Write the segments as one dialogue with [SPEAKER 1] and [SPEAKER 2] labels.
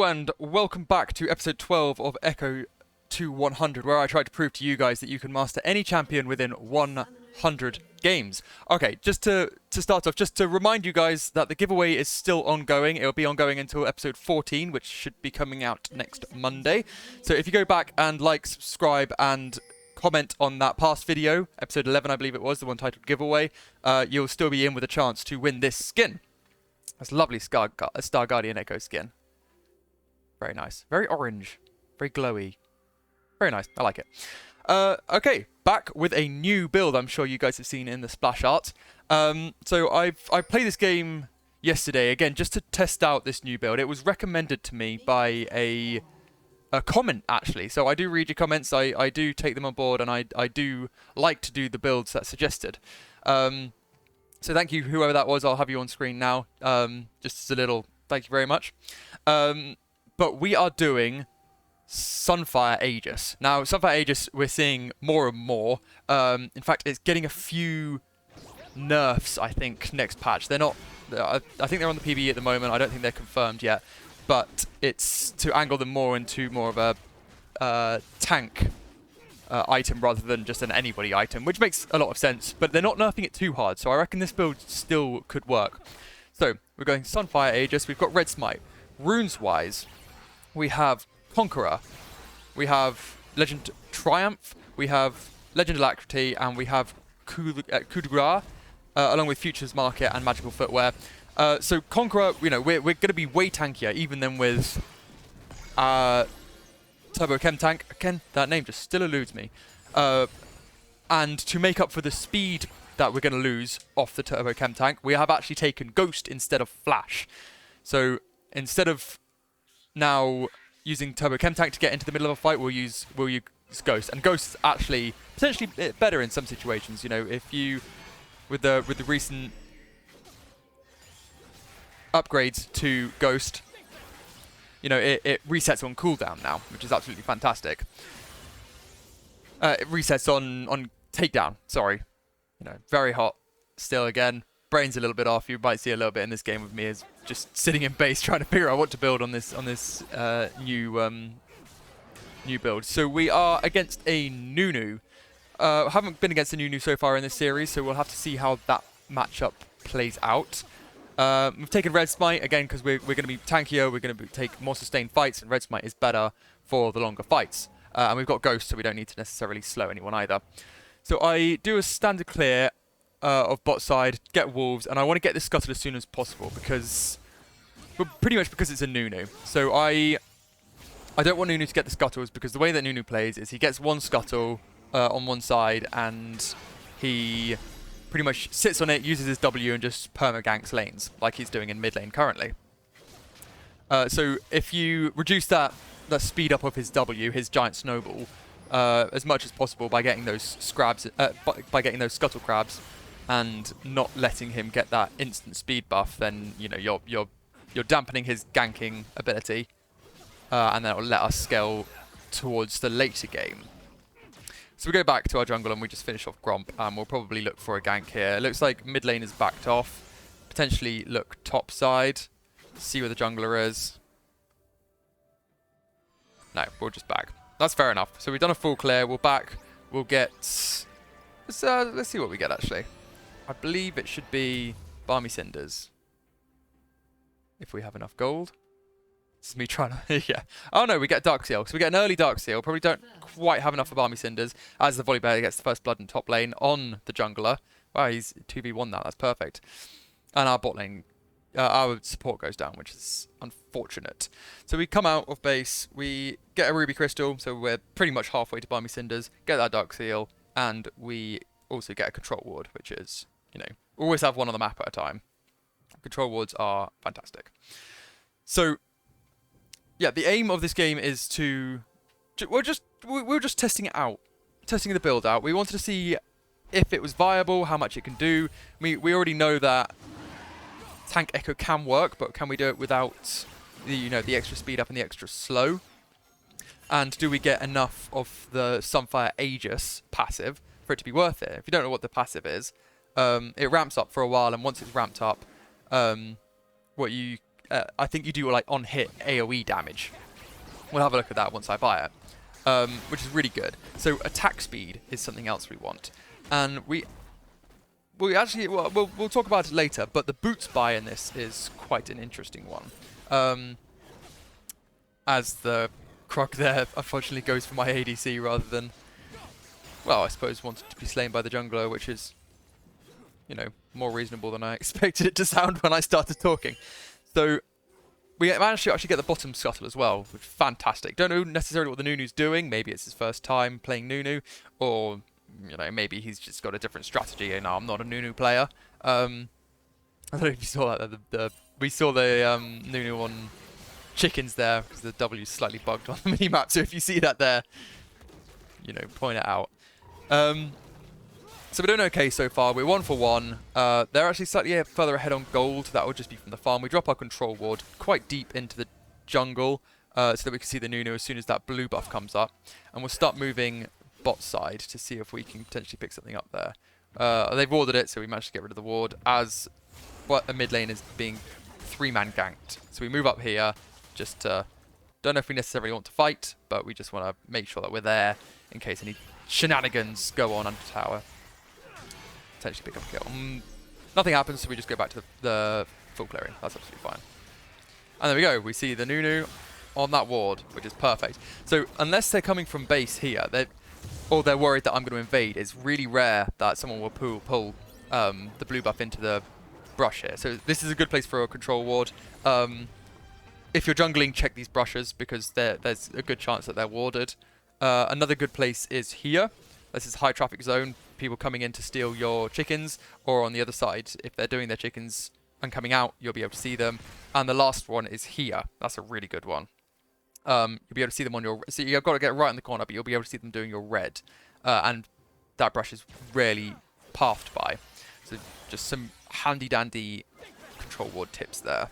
[SPEAKER 1] and welcome back to episode 12 of Ekko to 100, where I try to prove to you guys that you can master any champion within 100 games. Okay, just to start off, just to remind you guys that the giveaway is still ongoing. It will be ongoing until episode 14, which should be coming out next Monday. So if you go back and like, subscribe, and comment on that past video, episode 11 I believe it was, the one titled giveaway, you'll still be in with a chance to win this skin. That's a lovely Star Guardian Ekko skin. Very nice. Very orange. Very glowy. Very nice. I like it. Okay, back with a new build I'm sure you guys have seen in the splash art. So I played this game yesterday, again, just to test out this new build. It was recommended to me by a comment, actually. So I do read your comments, I do take them on board, and I do like to do the builds that's suggested. So thank you, whoever that was. I'll have you on screen now. Just as a little thank you very much. But we are doing Sunfire Aegis. Now, Sunfire Aegis, we're seeing more and more. In fact, it's getting a few nerfs, I think, next patch. They're not... I think they're on the PvE at the moment. I don't think they're confirmed yet. But it's to angle them more into more of a tank item rather than just an anybody item, which makes a lot of sense. But they're not nerfing it too hard, so I reckon this build still could work. So, we're going Sunfire Aegis. We've got Red Smite. Runes-wise, we have Conqueror, we have Legend Triumph, we have Legend Alacrity, and we have Coup de Grace, along with Futures Market and Magical Footwear. So Conqueror, you know, we're going to be way tankier even than with Turbo Chem Tank. Again, that name just still eludes me. And to make up for the speed that we're going to lose off the Turbo Chem Tank, we have actually taken Ghost instead of Flash. So instead of now using Turbo Chem Tank to get into the middle of a fight, we'll use Ghost. And Ghost's actually potentially better in some situations. You know, if you with the recent upgrades to Ghost, you know, it resets on cooldown now, which is absolutely fantastic. It resets on takedown. Sorry, you know, very hot still again. Brain's a little bit off. You might see a little bit in this game of me as just sitting in base trying to figure out what to build on this new build. So we are against a Nunu. Haven't been against a Nunu so far in this series, so we'll have to see how that matchup plays out. We've taken Red Smite again because we're going to be tankier. We're going to take more sustained fights, and Red Smite is better for the longer fights. And we've got Ghost, so we don't need to necessarily slow anyone either. So I do a standard clear of bot side, get Wolves, and I want to get this Scuttle as soon as possible because, well, pretty much because it's a Nunu. So I don't want Nunu to get the Scuttles because the way that Nunu plays is he gets one Scuttle on one side and he pretty much sits on it, uses his W, and just perma-ganks lanes like he's doing in mid lane currently. So if you reduce the speed up of his W, his giant snowball, as much as possible by getting those scrabs, by getting those Scuttle crabs, and not letting him get that instant speed buff, then you know you're dampening his ganking ability, and then it will let us scale towards the later game. So we go back to our jungle and we just finish off Gromp, and we'll probably look for a gank here. It looks like mid lane is backed off. Potentially look top side, see where the jungler is. No, we'll just back. That's fair enough. So we've done a full clear. We'll back. We'll get... let's see what we get, actually. I believe it should be Balmy Cinders. If we have enough gold. This is me trying to... yeah. Oh no, we get Dark Seal. So we get an early Dark Seal. Probably don't quite have enough for Balmy Cinders. As the Volibear gets the first blood in top lane on the jungler. Wow, he's 2v1 that. That's perfect. And our bot lane... our support goes down, which is unfortunate. So we come out of base. We get a Ruby Crystal. So we're pretty much halfway to Balmy Cinders. Get that Dark Seal. And we also get a Control Ward, which is... you know, always have one on the map at a time. Control wards are fantastic. So, yeah, the aim of this game is to... we're just testing it out. Testing the build out. We wanted to see if it was viable, how much it can do. We already know that Tank Ekko can work, but can we do it without the, you know, the extra speed up and the extra slow? And do we get enough of the Sunfire Aegis passive for it to be worth it? If you don't know what the passive is, it ramps up for a while, and once it's ramped up, what you I think you do like on hit AoE damage. We'll have a look at that once I buy it, which is really good. So attack speed is something else we want, and we actually we'll talk about it later. But the boots buy in this is quite an interesting one, as the Croc there unfortunately goes for my ADC rather than, well, I suppose wanted to be slain by the jungler, which is, you know, more reasonable than I expected it to sound when I started talking. So we managed to actually get the bottom scuttle as well, which is fantastic. Don't know necessarily what the Nunu's doing. Maybe it's his first time playing Nunu, or, you know, maybe he's just got a different strategy. You know, I'm not a Nunu player. I don't know if you saw that. We saw the Nunu on chickens there, because the W's slightly bugged on the minimap. So if you see that there, you know, point it out. So we're doing okay so far. We're 1 for 1. They're actually slightly further ahead on gold. That would just be from the farm. We drop our control ward quite deep into the jungle so that we can see the Nunu as soon as that blue buff comes up. And we'll start moving bot side to see if we can potentially pick something up there. They've warded it, so we managed to get rid of the ward as a mid lane is being 3-man ganked. So we move up here. Just don't know if we necessarily want to fight, but we just want to make sure that we're there in case any shenanigans go on under tower. Potentially pick up a kill. Nothing happens, so we just go back to the full clearing. That's absolutely fine. And there we go. We see the Nunu on that ward, which is perfect. So unless they're coming from base here, or they're worried that I'm going to invade, it's really rare that someone will pull the blue buff into the brush here. So this is a good place for a control ward. If you're jungling, check these brushes, because there's a good chance that they're warded. Another good place is here. This is high traffic zone. People coming in to steal your chickens, or on the other side, if they're doing their chickens and coming out, you'll be able to see them. And the last one is here. That's a really good one. You'll be able to see them on your... So you've got to get right in the corner, but you'll be able to see them doing your red. And that brush is rarely pathed by. So just some handy-dandy control ward tips there.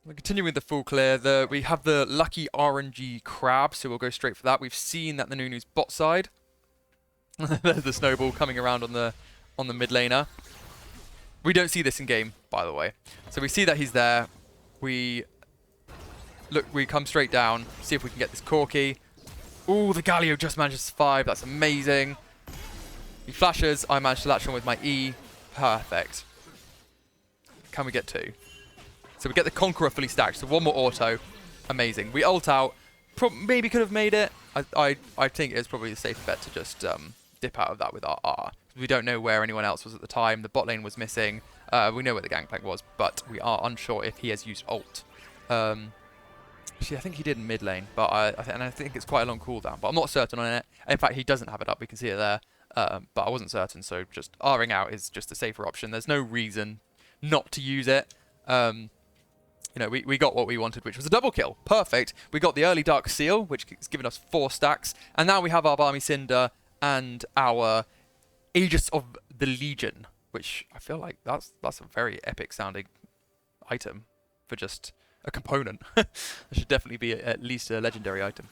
[SPEAKER 1] We're continuing with the full clear. We have the lucky RNG crab, so we'll go straight for that. We've seen that the Nunu's bot side. There's the snowball coming around on the mid laner. We don't see this in game, by the way. So we see that he's there. We come straight down, see if we can get this Corki. Ooh, the Galio just manages to survive. That's amazing. He flashes. I managed to latch on with my E. Perfect. Can we get 2? So we get the Conqueror fully stacked. So 1 more auto. Amazing. We ult out. Maybe could have made it. I think it's probably the safe bet to just dip out of that with our R. We don't know where anyone else was at the time. The bot lane was missing. We know where the gangplank was, but we are unsure if he has used ult. Actually, I think he did in mid lane, but I think it's quite a long cooldown. But I'm not certain on it. In fact, he doesn't have it up. We can see it there. But I wasn't certain, so just R'ing out is just a safer option. There's no reason not to use it. You know, we got what we wanted, which was a double kill. Perfect. We got the early Dark Seal, which has given us 4 stacks. And now we have our Balmy Cinder and our Aegis of the Legion, which I feel like that's a very epic sounding item for just a component. It should definitely be at least a legendary item.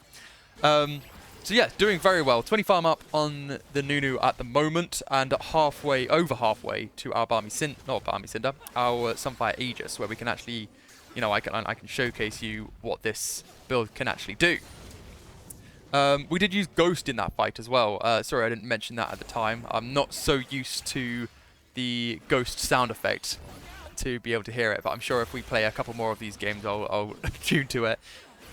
[SPEAKER 1] So yeah, doing very well. 20 farm up on the Nunu at the moment, and over halfway to our our Sunfire Aegis, where we can actually, you know, I can showcase you what this build can actually do. We did use Ghost in that fight as well. Sorry, I didn't mention that at the time. I'm not so used to the Ghost sound effect to be able to hear it, but I'm sure if we play a couple more of these games, I'll tune to it.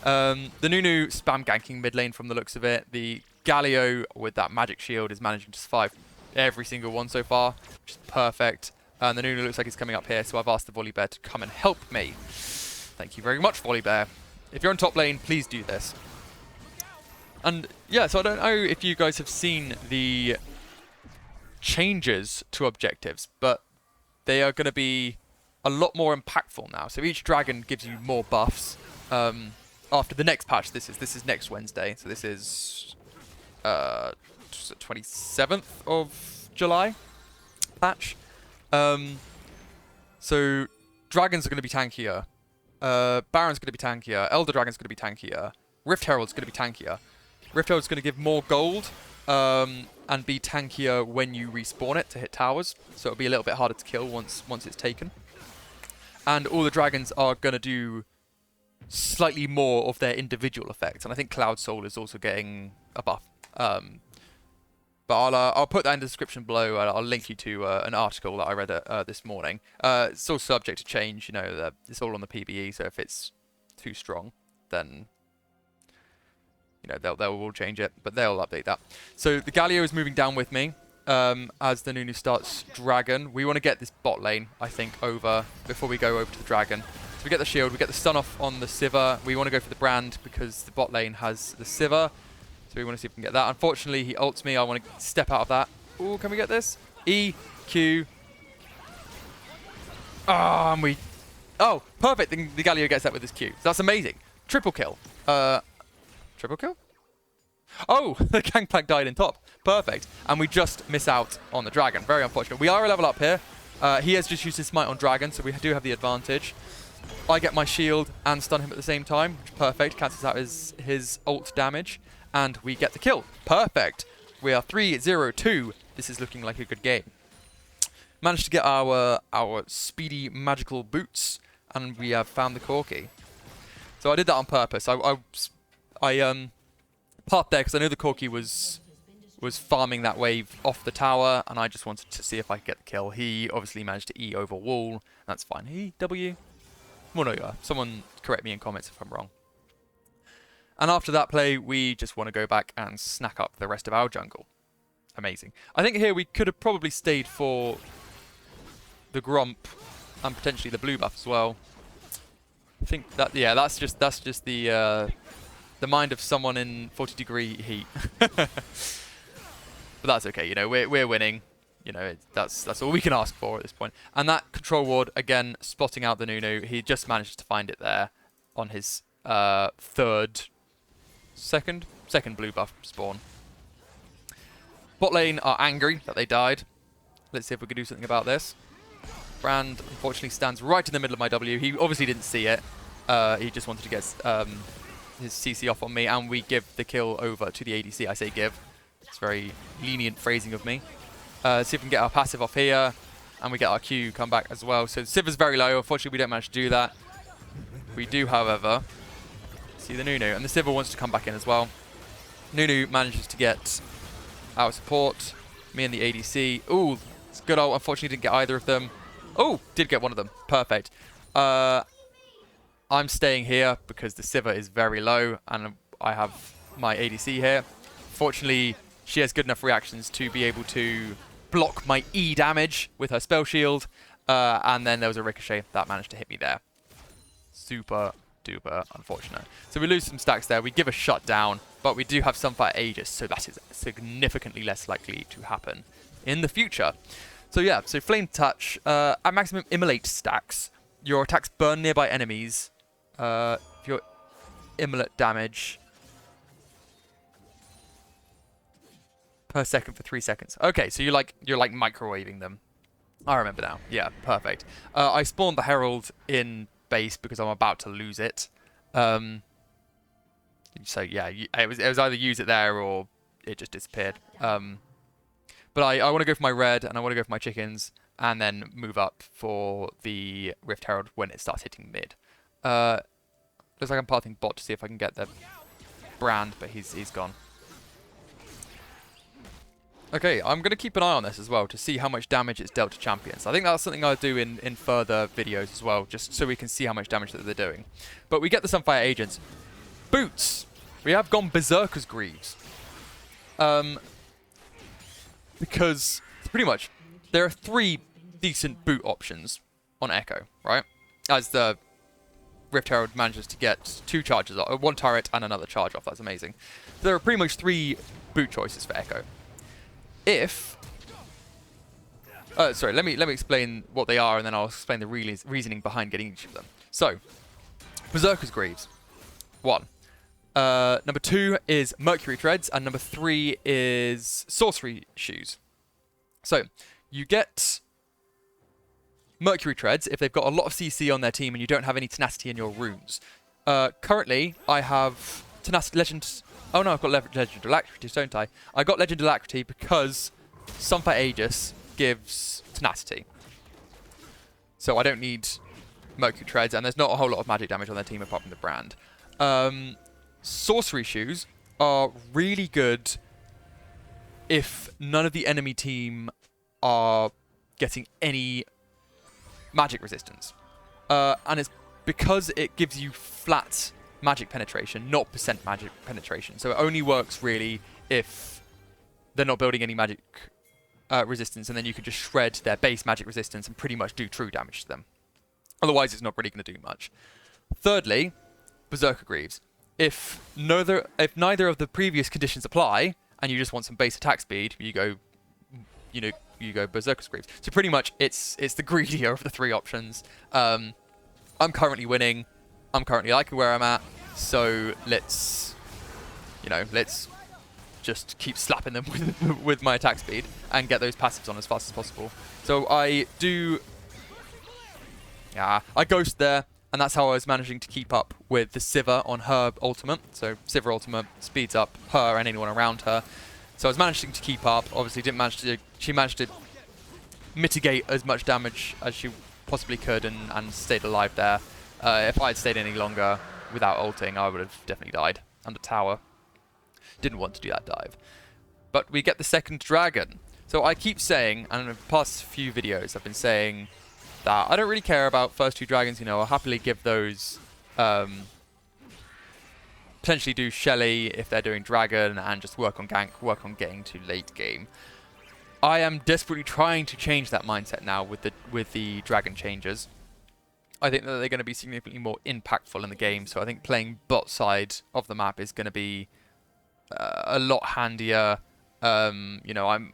[SPEAKER 1] The Nunu spam ganking mid lane from the looks of it. The Galio with that magic shield is managing to survive every single one so far, which is perfect. And the Nunu looks like he's coming up here, so I've asked the Volibear to come and help me. Thank you very much, Volibear. If you're on top lane, please do this. And yeah, so I don't know if you guys have seen the changes to objectives, but they are going to be a lot more impactful now. So each dragon gives you more buffs. After the next patch, this is next Wednesday, so this is 27th of July patch. So dragons are going to be tankier, Baron's going to be tankier, Elder Dragon's going to be tankier, Rift Herald's going to be tankier. Rift Herald's going to give more gold and be tankier when you respawn it to hit towers, so it'll be a little bit harder to kill once it's taken. and all the dragons are going to do slightly more of their individual effects. And I think Cloud Soul is also getting a buff. But I'll put that in the description below. I'll link you to an article that I read this morning. It's all subject to change. You know, it's all on the PBE. So if it's too strong, then you know they'll all change it. But they'll update that. So the Galio is moving down with me as the Nunu starts Dragon. We want to get this bot lane, I think, over before we go over to the Dragon. So we get the shield. We get the stun off on the Sivir. We want to go for the Brand because the bot lane has the Sivir. So we want to see if we can get that. Unfortunately, he ults me. I want to step out of that. Ooh, can we get this? E, Q. Oh, and we... Oh, perfect. The Galio gets that with his Q. So that's amazing. Triple kill. Triple kill? Oh, the Gangplank died in top. Perfect. And we just miss out on the Dragon. Very unfortunate. We are a level up here. He has just used his Smite on Dragon, so we do have the advantage. I get my shield and stun him at the same time, which is perfect. Cancels out his ult damage. And we get the kill. Perfect. We are 3-0-2. This is looking like a good game. Managed to get our speedy magical boots, and we have found the Corki. So I did that on purpose. I parked there because I know the Corki was farming that wave off the tower, and I just wanted to see if I could get the kill. He obviously managed to E over wall. That's fine. He W. Well, no, you are. Someone correct me in comments if I'm wrong. And after that play, we just want to go back and snack up the rest of our jungle. Amazing. I think here we could have probably stayed for the Gromp and potentially the blue buff as well. I think that, yeah, that's just the mind of someone in 40-degree heat. But that's okay. You know, we're winning. You know, that's all we can ask for at this point. And that control ward again, spotting out the Nunu. He just managed to find it there on his second blue buff spawn. Bot lane are angry that they died. Let's see if we can do something about this. Brand unfortunately stands right in the middle of my W. He obviously didn't see it. He just wanted to get his CC off on me, and we give the kill over to the ADC. I say give. It's very lenient phrasing of me. See if we can get our passive off here, and we get our Q come back as well. So Sivir's very low. Unfortunately, we don't manage to do that. We do, however, see the Nunu, and the Sivir wants to come back in as well. Nunu manages to get our support, me and the ADC. Ooh, it's good ult. Unfortunately, didn't get either of them. Oh, did get one of them. Perfect. I'm staying here because the Sivir is very low, and I have my ADC here. Fortunately, she has good enough reactions to be able to block my E damage with her spell shield, and then there was a ricochet that managed to hit me there. Super duper unfortunate. So we lose some stacks there. We give a shutdown, but we do have Sunfire Aged, so that is significantly less likely to happen in the future. So yeah, so Flame Touch, at maximum immolate stacks, your attacks burn nearby enemies. Your immolate damage per second for 3 seconds. Okay, so you're like microwaving them. I remember now. Yeah, perfect. I spawned the Herald in base because I'm about to lose it. So yeah, it was either use it there or it just disappeared. But I want to go for my red and I want to go for my chickens and then move up for the Rift Herald when it starts hitting mid. Looks like I'm pathing bot to see if I can get the Brand, but he's gone. Okay, I'm going to keep an eye on this as well to see how much damage it's dealt to champions. I think that's something I'll do in further videos as well, just so we can see how much damage that they're doing. But we get the Sunfire Agents. Boots! We have gone Berserker's Greaves. Because, pretty much, there are 3 decent boot options on Ekko, right? As the Rift Herald manages to get 2 charges off, 1 turret and another charge off. That's amazing. So there are pretty much 3 boot choices for Ekko. Sorry, let me explain what they are, and then I'll explain the reasoning behind getting each of them. So, Berserker's Greaves, 1. Number 2 is Mercury Treads, and number 3 is Sorcery Shoes. So, you get Mercury Treads if they've got a lot of CC on their team and you don't have any tenacity in your runes. Currently, I have Legend... Oh no, I've got Legend Alacrity, don't I? I got Legend Alacrity because Sunfire Aegis gives tenacity. So I don't need Mercury Treads, and there's not a whole lot of magic damage on their team apart from the brand. Sorcery Shoes are really good if none of the enemy team are getting any magic resistance. And it's because it gives you flat magic penetration, not percent magic penetration. So it only works really if they're not building any magic resistance, and then you can just shred their base magic resistance and pretty much do true damage to them. Otherwise, it's not really going to do much. Thirdly, Berserker Greaves. If neither of the previous conditions apply, and you just want some base attack speed, you go Berserker Greaves. So pretty much, it's the greedier of the three options. I'm currently winning. I'm currently liking where I'm at. So let's just keep slapping them with my attack speed and get those passives on as fast as possible. So I ghost there, and that's how I was managing to keep up with the Sivir on her ultimate. So Sivir ultimate speeds up her and anyone around her. So I was managing to keep up. Obviously, she managed to mitigate as much damage as she possibly could and stayed alive there. If I had stayed any longer without ulting, I would have definitely died under tower. Didn't want to do that dive. But we get the second dragon. So I keep saying, and in the past few videos I've been saying that I don't really care about first two dragons, I'll happily give those, potentially do Shelly if they're doing dragon, and just work on gank, work on getting to late game. I am desperately trying to change that mindset now with the dragon changes. I think that they're going to be significantly more impactful in the game, so I think playing bot side of the map is going to be a lot handier. I'm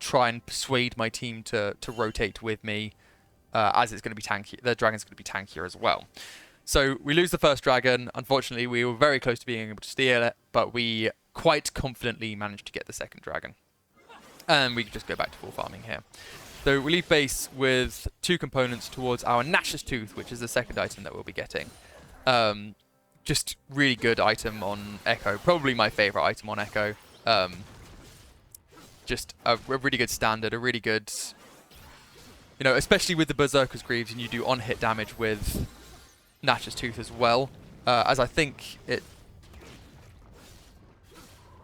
[SPEAKER 1] trying to persuade my team to rotate with me, as it's going to be tanky. The dragon's going to be tankier as well. So we lose the first dragon. Unfortunately, we were very close to being able to steal it, but we quite confidently managed to get the second dragon. And we can just go back to full farming here. So we leave base with 2 components towards our Nashor's Tooth, which is the second item that we'll be getting. Just really good item on Ekko. Probably my favourite item on Ekko. Just a really good standard, a really good... especially with the Berserker's Greaves, and you do on-hit damage with Nashor's Tooth as well. As I think it...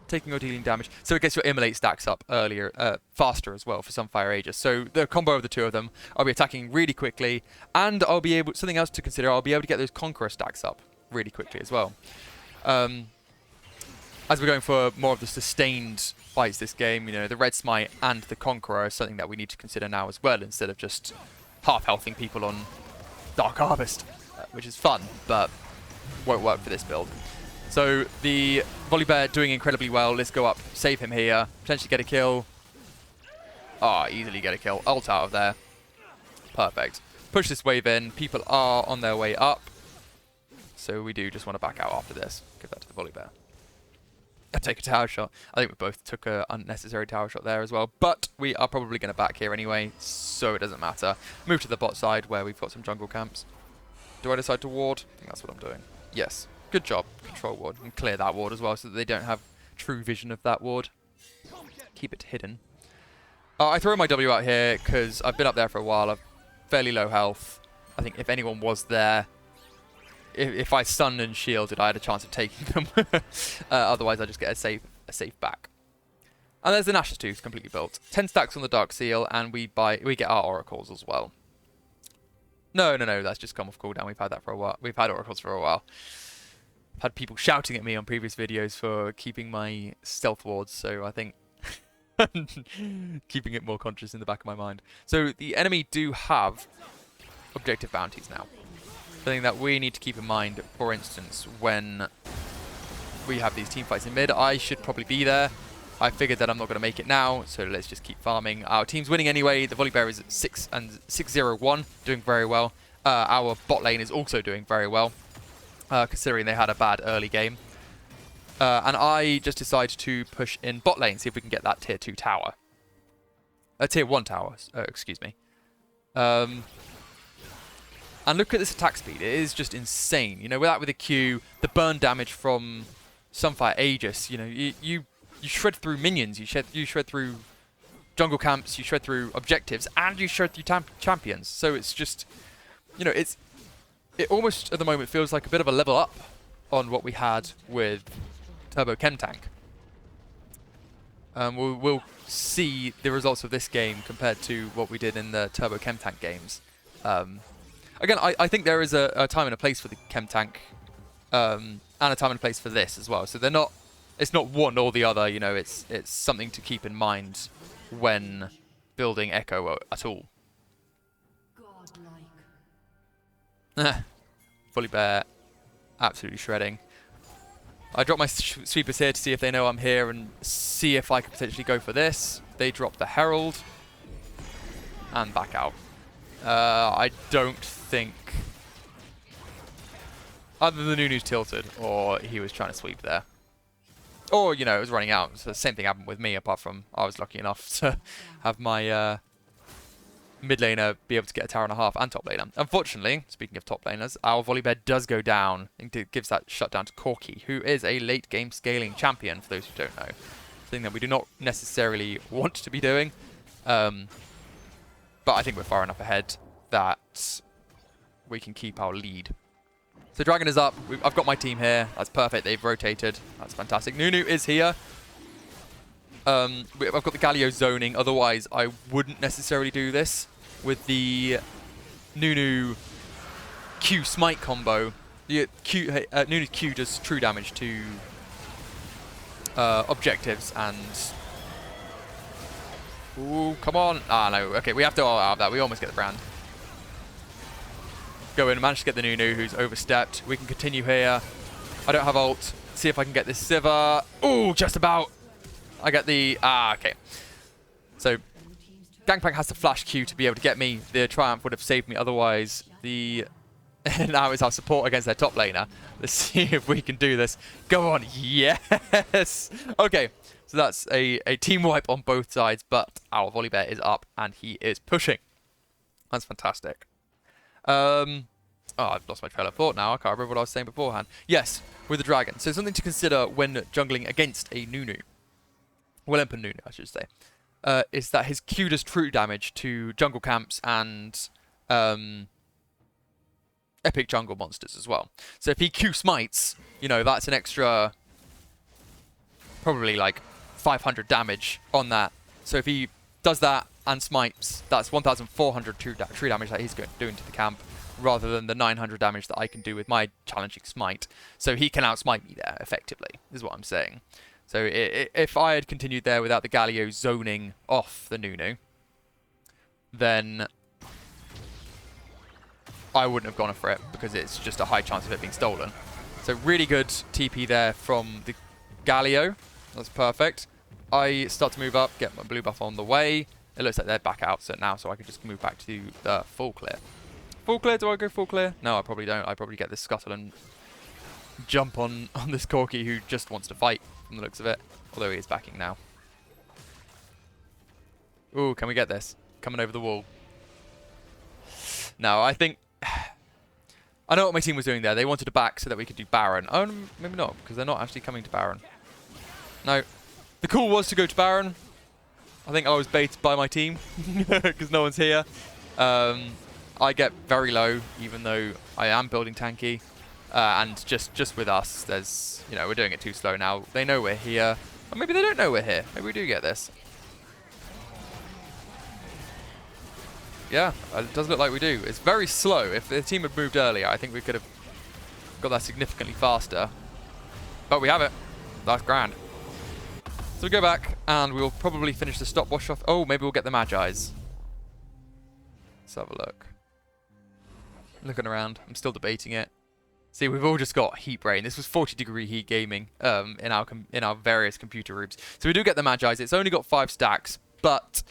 [SPEAKER 1] taking or dealing damage. So it gets your Immolate stacks up earlier, faster as well for Sunfire Aged. So the combo of the two of them, I'll be attacking really quickly, and I'll be able... something else to consider, I'll be able to get those Conqueror stacks up really quickly as well. As we're going for more of the sustained fights this game, the Red Smite and the Conqueror is something that we need to consider now as well, instead of just half-healthing people on Dark Harvest, which is fun, but won't work for this build. So the Volibear doing incredibly well. Let's go up, save him here, potentially get a kill. Easily get a kill. Ult out of there. Perfect. Push this wave in. People are on their way up. So we do just want to back out after this. Give that to the Volibear. I take a tower shot. I think we both took an unnecessary tower shot there as well. But we are probably going to back here anyway, so it doesn't matter. Move to the bot side where we've got some jungle camps. Do I decide to ward? I think that's what I'm doing. Yes. Good job. Control ward. And clear that ward as well so that they don't have true vision of that ward. Keep it hidden. I throw my W out here because I've been up there for a while. I've fairly low health. I think if anyone was there, if I stunned and shielded, I had a chance of taking them. Otherwise, I just get a safe back. And there's the Nashor's Tooth completely built. 10 stacks on the Dark Seal, and we get our Oracles as well. No, that's just come off cooldown. We've had that for a while. We've had Oracles for a while. I've had people shouting at me on previous videos for keeping my stealth wards, so I think keeping it more conscious in the back of my mind. So the enemy do have objective bounties now. Something that we need to keep in mind, for instance, when we have these team fights in mid. I should probably be there. I figured that I'm not going to make it now, so let's just keep farming. Our team's winning anyway. The Volibear is at 6-0-1, doing very well. Our bot lane is also doing very well, considering they had a bad early game. And I just decided to push in bot lane, see if we can get that tier 2 tower. Tier 1 tower, excuse me. And look at this attack speed. It is just insane. With the Q, the burn damage from Sunfire Aged, you shred through minions, you shred through jungle camps, you shred through objectives, and you shred through champions. So it's just, it almost at the moment feels like a bit of a level up on what we had with Turbo Chem Tank. We'll see the results of this game compared to what we did in the Turbo Chem Tank games. Again, I think there is a time and a place for the Chem Tank, and a time and a place for this as well. So they're not. It's not one or the other. You know, it's something to keep in mind when building Ekko at all. Volibear, absolutely shredding. I drop my sweepers here to see if they know I'm here and see if I could potentially go for this. They drop the Herald and back out. I don't think... Either the Nunu's tilted or he was trying to sweep there. Or, you know, it was running out. So the same thing happened with me, apart from I was lucky enough to have my mid laner be able to get a tower and a half and top laner. Unfortunately, speaking of top laners, our Volibear does go down and gives that shutdown to Corki, who is a late game scaling champion, for those who don't know. Something that we do not necessarily want to be doing. But I think we're far enough ahead that we can keep our lead. So Dragon is up. I've got my team here. That's perfect. They've rotated. That's fantastic. Nunu is here. I've got the Galio zoning. Otherwise, I wouldn't necessarily do this with the Nunu Q smite combo. The Nunu's Q does true damage to objectives and... Ooh, come on. Ah, no. Okay, we have to all out of that. We almost get the brand. Go in and manage to get the Nunu, who's overstepped. We can continue here. I don't have ult. See if I can get this Sivir. Ooh, just about. I get the... Ah, okay. So, Gangplank has to flash Q to be able to get me. The Triumph would have saved me otherwise. The... now is our support against their top laner. Let's see if we can do this. Go on. Yes! Okay. So that's a team wipe on both sides, but our Volibear is up and he is pushing. That's fantastic. Oh, I've lost my trail of thought now. I can't remember what I was saying beforehand. Yes, with the Dragon. So something to consider when jungling against a Nunu. Willemper Nunu, I should say. Is that his Q does true damage to jungle camps and epic jungle monsters as well. So if he Q smites, you know, that's an extra... probably like 500 damage on that. So if he does that and smites, that's 1,400 true damage that he's doing to the camp, rather than the 900 damage that I can do with my challenging smite. So he can outsmite me there, effectively, is what I'm saying. So if I had continued there without the Galio zoning off the Nunu, then I wouldn't have gone for it, because it's just a high chance of it being stolen. So really good TP there from the Galio. That's perfect. I start to move up, get my blue buff on the way. It looks like they're back out so I can just move back to the full clear. Full clear? Do I go full clear? No, I probably don't. I probably get this scuttle and jump on this Corki who just wants to fight from the looks of it. Although he is backing now. Ooh, can we get this? Coming over the wall. No, I think... I know what my team was doing there. They wanted to back so that we could do Baron. Oh, maybe not, because they're not actually coming to Baron. No. The call was to go to Baron. I think I was baited by my team because no one's here. I get very low, even though I am building tanky. And just with us, there's, you know, we're doing it too slow now. They know we're here. Or maybe they don't know we're here. Maybe we do get this. Yeah, it does look like we do. It's very slow. If the team had moved earlier, I think we could have got that significantly faster. But we have it. That's grand. So we go back, and we'll probably finish the stopwatch off. Oh, maybe we'll get the Mejai's. Let's have a look. Looking around. I'm still debating it. See, we've all just got heat brain. This was 40-degree heat gaming in our various computer rooms. So we do get the Mejai's. It's only got 5 stacks, but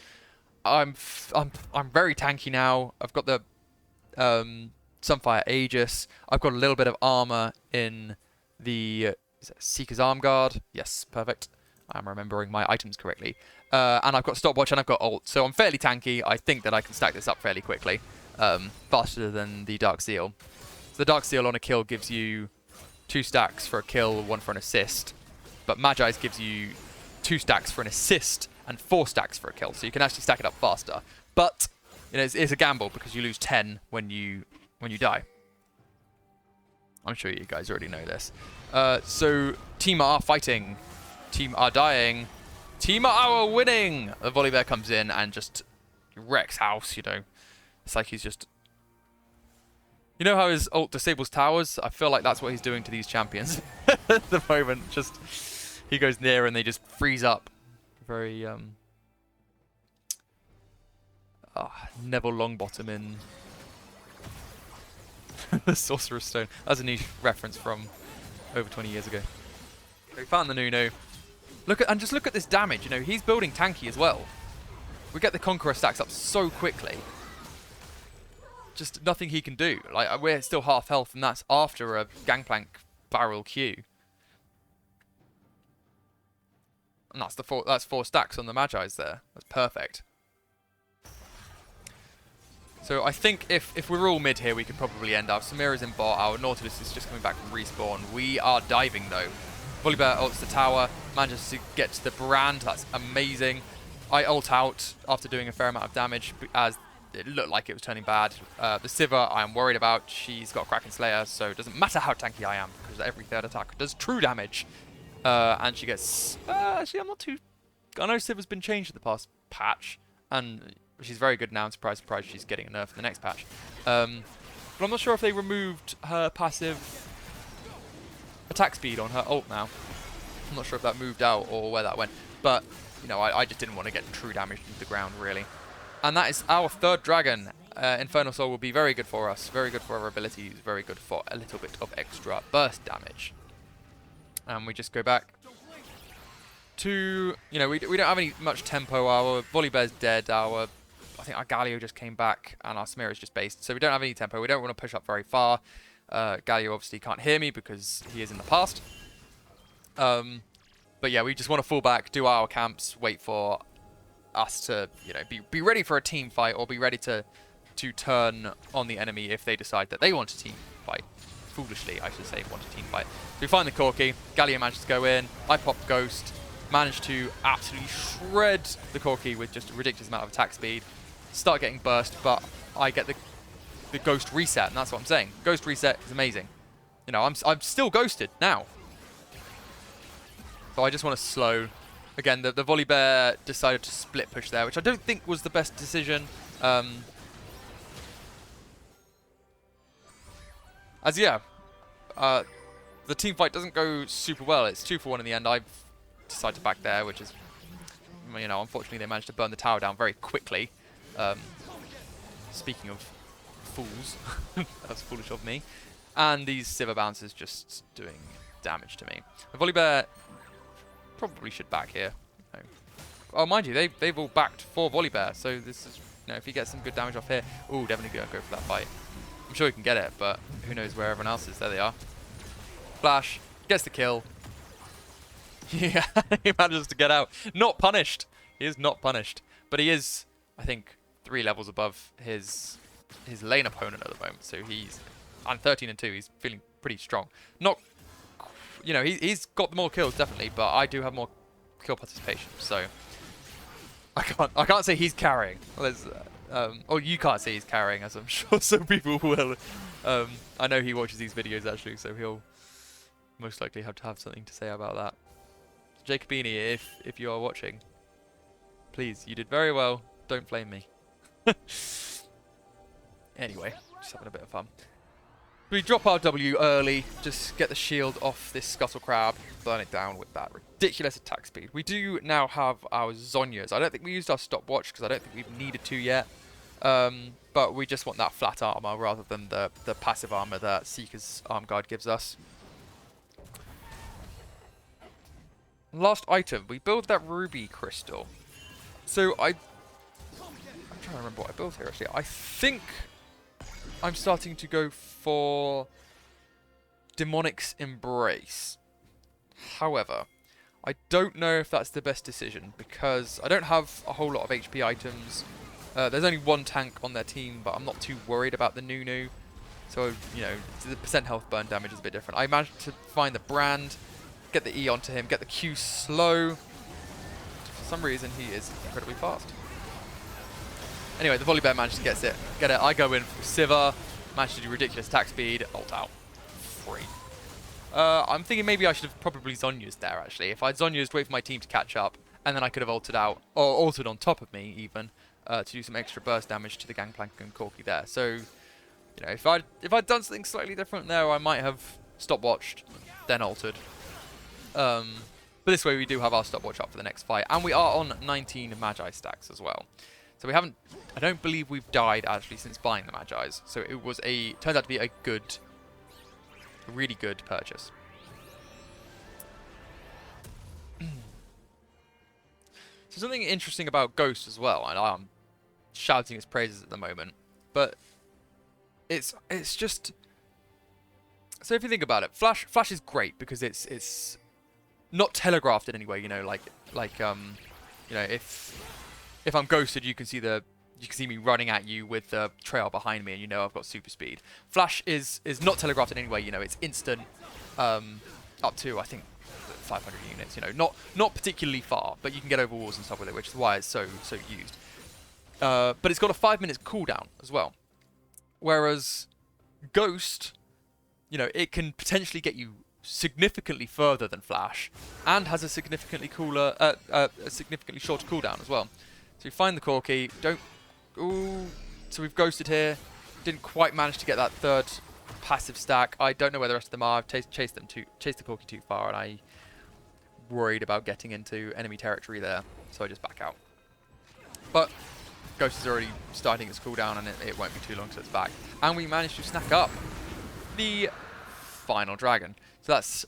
[SPEAKER 1] I'm very tanky now. I've got the Sunfire Aegis. I've got a little bit of armor in the Seeker's Arm Guard. Yes, perfect. I'm remembering my items correctly. And I've got stopwatch and I've got ult. So I'm fairly tanky. I think that I can stack this up fairly quickly. Faster than the Dark Seal. So the Dark Seal on a kill gives you 2 stacks for a kill, 1 for an assist. But Mejai's gives you 2 stacks for an assist and 4 stacks for a kill. So you can actually stack it up faster. But you know, it's a gamble because you lose 10 when you die. I'm sure you guys already know this. So team are fighting, team are dying, team are winning. The Volibear comes in and just wrecks house, you know. It's like he's just... You know how his ult disables towers? I feel like that's what he's doing to these champions at the moment. Just, he goes near and they just freeze up. Very, Neville Longbottom in the Sorcerer's Stone. That's a niche reference from over 20 years ago. We found the Nunu. Just look at this damage. You know, he's building tanky as well. We get the Conqueror stacks up so quickly. Just nothing he can do. Like, we're still half health, and that's after a Gangplank barrel Q. And that's 4 stacks on the Mejai's there. That's perfect. So I think if we're all mid here, we could probably end up. Samira's in bot. Our Nautilus is just coming back from respawn. We are diving though. Volibear ults the tower, manages to get to the brand. That's amazing. I ult out after doing a fair amount of damage as it looked like it was turning bad. The Sivir I am worried about. She's got Kraken Slayer, so it doesn't matter how tanky I am because every third attack does true damage. And she gets... actually, I'm not too... I know Sivir's been changed in the past patch, and she's very good now, and surprise, surprise, she's getting a nerf in the next patch. But I'm not sure if they removed her passive attack speed on her ult now. I'm not sure if that moved out or where that went. But, you know, I just didn't want to get true damage into the ground, really. And that is our 3rd dragon. Infernal Soul will be very good for us, very good for our abilities, very good for a little bit of extra burst damage. And we just go back to, you know, we don't have any much tempo. Our Volibear's dead. I think our Galio just came back, and our Samira is just based. So we don't have any tempo. We don't want to push up very far. Galio obviously can't hear me because he is in the past. But yeah, we just want to fall back, do our camps, wait for us to, you know, be ready for a team fight, or be ready to turn on the enemy if they decide that they want a team fight. Foolishly, I should say, want a team fight. So we find the Corki. Galio manages to go in. I pop Ghost. Managed to absolutely shred the Corki with just a ridiculous amount of attack speed. Start getting burst, but I get the Ghost reset, and that's what I'm saying. Ghost reset is amazing. You know, I'm still ghosted now. So I just want to slow. Again, the Volibear decided to split push there, which I don't think was the best decision. The team fight doesn't go super well. It's 2-for-1 in the end. I decide to back there, which is, you know, unfortunately they managed to burn the tower down very quickly. Speaking of fools, that's foolish of me. And these Sivir bounces just doing damage to me. The Volibear probably should back here. Oh, mind you, they've all backed for Volibear, so this is, you know, if he gets some good damage off here, ooh, definitely gonna go for that fight. I'm sure he can get it, but who knows where everyone else is. There they are. Flash gets the kill. Yeah, he manages to get out. Not punished. He is not punished, but he is, I think, 3 levels above his lane opponent at the moment. So he's on 13 and 2. He's feeling pretty strong. Not, you know, he's got more kills definitely, but I do have more kill participation. So I can't say he's carrying. Or you can't say he's carrying, as I'm sure some people will. I know he watches these videos actually, so he'll most likely have to have something to say about that. Jacobini, if you are watching, please, you did very well. Don't flame me. Anyway, just having a bit of fun. We drop our W early, just get the shield off this Scuttle Crab, burn it down with that ridiculous attack speed. We do now have our Zhonya's. I don't think we used our stopwatch because I don't think we've needed to yet. But we just want that flat armor rather than the passive armor that Seeker's Arm Guard gives us. Last item, we build that ruby crystal. So I'm trying to remember what I built here actually. I think I'm starting to go for Demonic's Embrace. However, I don't know if that's the best decision because I don't have a whole lot of HP items. There's only 1 tank on their team, but I'm not too worried about the Nunu. So, you know, the percent health burn damage is a bit different. I managed to find the brand, get the E onto him, get the Q slow. For some reason, he is incredibly fast. Anyway, the Volibear manages to get it. I go in for Sivir, manage to do ridiculous attack speed, ult out. free. I'm thinking maybe I should have probably Zhonya's there, actually. If I'd Zhonya's, wait for my team to catch up, and then I could have ulted out, or ulted on top of me, even, to do some extra burst damage to the Gangplank and Corki there. So, you know, if I'd done something slightly different there, I might have stopwatched, then ulted. But this way we do have our stopwatch up for the next fight, and we are on 19 Mejai stacks as well. So we haven't, I don't believe we've died, actually, since buying the Mejais. So it was turns out to be a really good purchase. So something interesting about Ghost as well, and I'm shouting its praises at the moment, but it's just, so if you think about it, Flash is great because it's not telegraphed in any way, you know, like you know, if I'm ghosted, you can see me running at you with the trail behind me, and you know I've got super speed. Flash is not telegraphed in any way, you know, it's instant, up to I think 500 units, you know, not particularly far, but you can get over walls and stuff with it, which is why it's so used. But it's got a 5 minutes cooldown as well, whereas Ghost, you know, it can potentially get you significantly further than Flash, and has a significantly significantly shorter cooldown as well. So you find the Corki, ooh, so we've ghosted here. Didn't quite manage to get that third passive stack. I don't know where the rest of them are. I've chased the Corki too far, and I worried about getting into enemy territory there, so I just back out. But Ghost is already starting its cooldown, and it won't be too long till it's back. And we managed to snack up the final dragon. So that's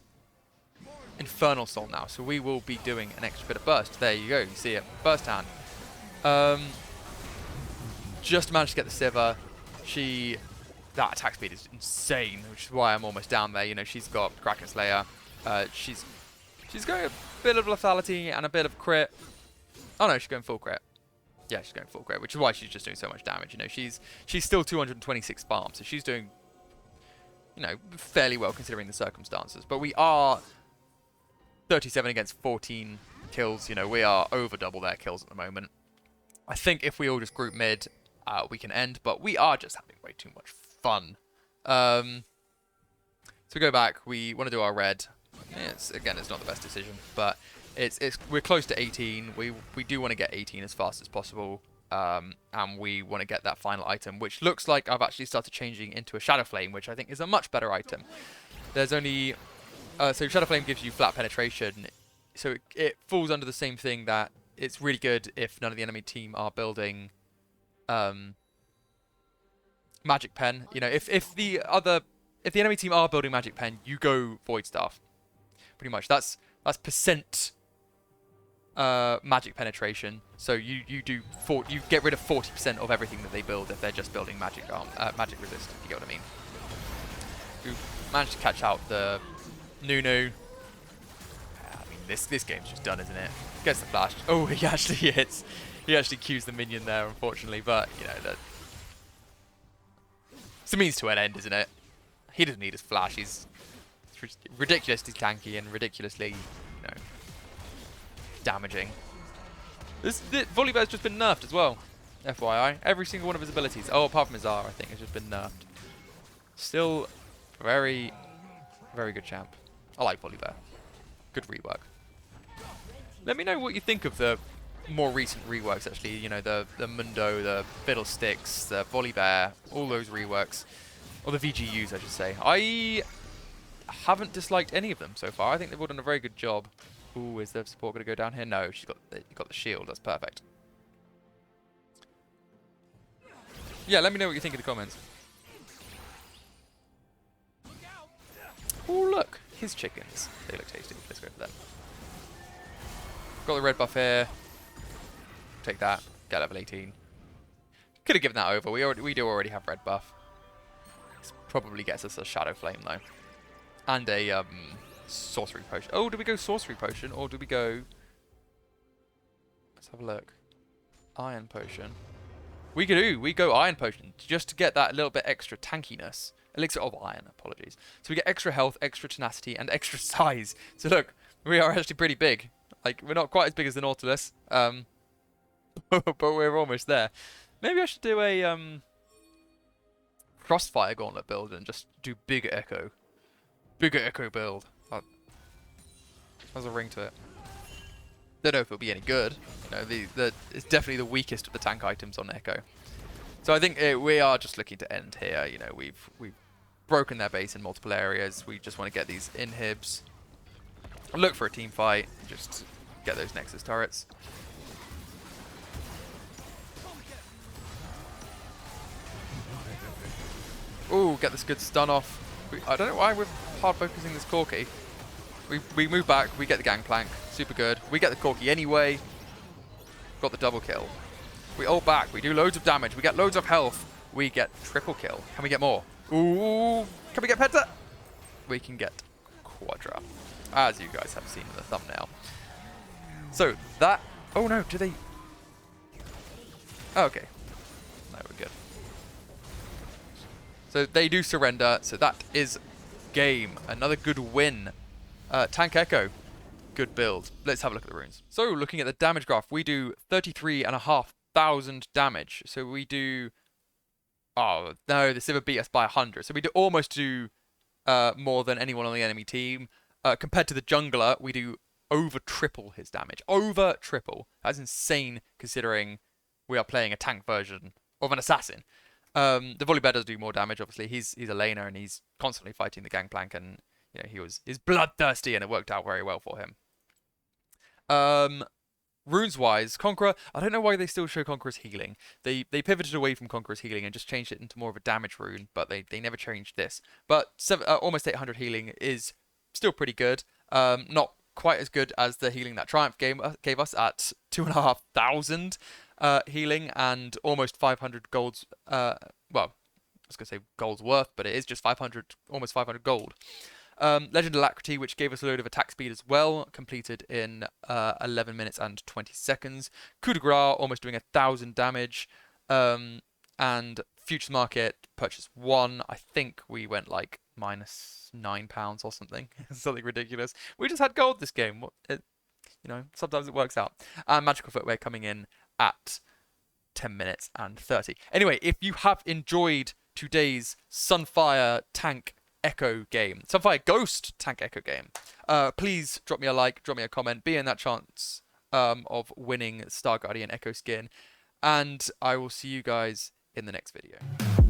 [SPEAKER 1] Infernal Soul now. So we will be doing an extra bit of burst. There you go. You see it. Burst hand. Just managed to get the Sivir. That attack speed is insane, which is why I'm almost down there. You know, she's got Kraken Slayer. She's going a bit of lethality and a bit of crit. Oh no, she's going full crit. Yeah, she's going full crit, which is why she's just doing so much damage. You know, she's still 226 farm, so she's doing, you know, fairly well considering the circumstances. But we are 37 against 14 kills. You know, we are over double their kills at the moment. I think if we all just group mid, we can end, but we are just having way too much fun. So we go back, we want to do our red. Again, it's not the best decision, but we're close to 18. We do want to get 18 as fast as possible, and we want to get that final item, which looks like I've actually started changing into a Shadow Flame, which I think is a much better item. There's only so Shadow Flame gives you flat penetration, so it falls under the same thing that it's really good if none of the enemy team are building Magic Pen. You know, if the enemy team are building Magic Pen, you go Void Staff. Pretty much. That's percent magic penetration. So you get rid of 40% of everything that they build if they're just building magic resist. If you get what I mean. We managed to catch out the Nunu. I mean, this game's just done, isn't it? Gets the flash. Oh, he actually hits. He actually cues the minion there, unfortunately. But you know, it's a means to an end, isn't it? He doesn't need his flash. He's ridiculously tanky and ridiculously, you know, damaging. Volibear's just been nerfed as well, FYI. Every single one of his abilities, oh, apart from his R, I think, has just been nerfed. Still very, very good champ. I like Volibear. Good rework. Let me know what you think of the more recent reworks, actually. You know, the Mundo, the Fiddlesticks, the Volibear, all those reworks. Or the VGUs, I should say. I haven't disliked any of them so far. I think they've all done a very good job. Ooh, is the support going to go down here? No, she's got the shield. That's perfect. Yeah, let me know what you think in the comments. Oh, look. His chickens. They look tasty. Let's go for them. Got the red buff here. Take that. Get level 18. Could have given that over. We do already have red buff. This probably gets us a Shadow Flame, though. And a sorcery potion. Oh, do we go sorcery potion or do we go... Let's have a look. Iron potion. We go iron potion just to get that little bit extra tankiness. Elixir of iron, apologies. So we get extra health, extra tenacity, and extra size. So look, we are actually pretty big. Like, we're not quite as big as the Nautilus. But we're almost there. Maybe I should do a Crossfire Gauntlet build and just do big Ekko. Bigger Ekko build. Oh, there's a ring to it. Don't know if it'll be any good. You know, it's definitely the weakest of the tank items on Ekko. So I think we are just looking to end here. You know, we've broken their base in multiple areas. We just want to get these inhibs. Look for a team fight. Just get those Nexus turrets. Ooh, get this good stun off. I don't know why we're hard focusing this Corki. We move back, we get the gangplank, super good. We get the Corki anyway. Got the double kill. We ult back, we do loads of damage, we get loads of health. We get triple kill. Can we get more? Ooh, can we get Penta? We can get Quadra, as you guys have seen in the thumbnail. So that, oh no, do they? Oh, okay, no, we're good. So they do surrender, so that is game. Another good win. Tank Ekko, good build. Let's have a look at the runes. So looking at the damage graph, we do 33,500 damage. So we do, oh no, the Sivir beat us by 100. So we do almost do more than anyone on the enemy team. Compared to the jungler, we do over triple his damage. Over triple. That's insane considering we are playing a tank version of an assassin. The Volibear does do more damage, obviously. He's a laner and he's constantly fighting the gangplank, and you know, he's bloodthirsty and it worked out very well for him. Runes wise, Conqueror, I don't know why they still show Conqueror's healing. They pivoted away from Conqueror's healing and just changed it into more of a damage rune, but they never changed this. But almost 800 healing is still pretty good. Not quite as good as the healing that Triumph gave us at 2,500 healing and almost 500 golds. Well, I was going to say gold's worth, but it is just 500, almost 500 gold. Legend Alacrity, which gave us a load of attack speed as well, completed in 11 minutes and 20 seconds. Coup de Grace, almost doing 1,000 damage. And Futures Market, purchase 1. I think we went like minus £9 or something. Something ridiculous. We just had gold this game. You know, sometimes it works out. And Magical Footwear coming in at 10 minutes and 30. Anyway, if you have enjoyed today's Sunfire Tank Ekko game, Sunfire Ghost Tank Ekko game, please drop me a like, drop me a comment, be in that chance of winning Star Guardian Ekko skin, and I will see you guys in the next video.